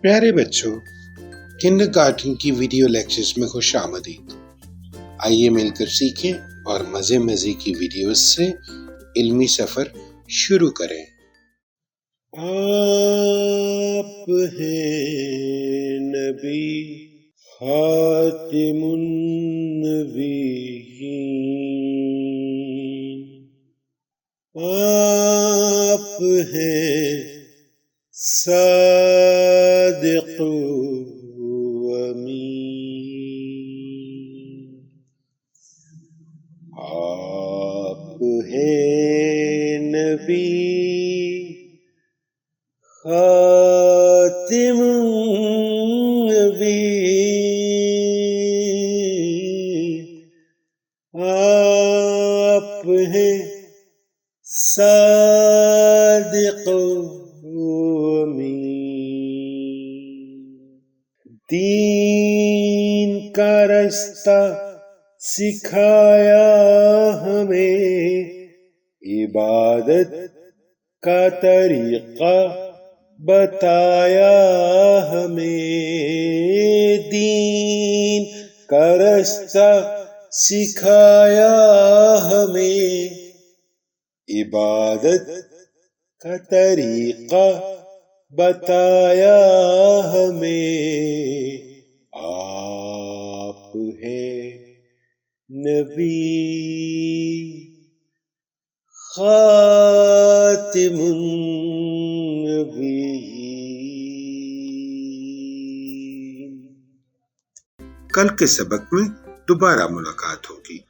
پیارے بچوں، کنڈرگارٹن کی ویڈیو لیکچرز میں خوش آمدید۔ آئیے مل کر سیکھیں اور مزے مزے کی ویڈیوز سے علمی سفر شروع کریں۔ آپ ہیں نبی خاتم النبیین، آپ ہیں صادق امین، آپ ہیں نبی خاتم النبیین، آپ ہیں صادق دین کا رستہ سکھایا ہمیں، عبادت کا طریقہ بتایا ہمیں، دین کا رستہ سکھایا ہمیں، عبادت کا طریقہ بتایا ہمیں، آپ ہیں نبی خاتم النبیین۔ کل کے سبق میں دوبارہ ملاقات ہوگی۔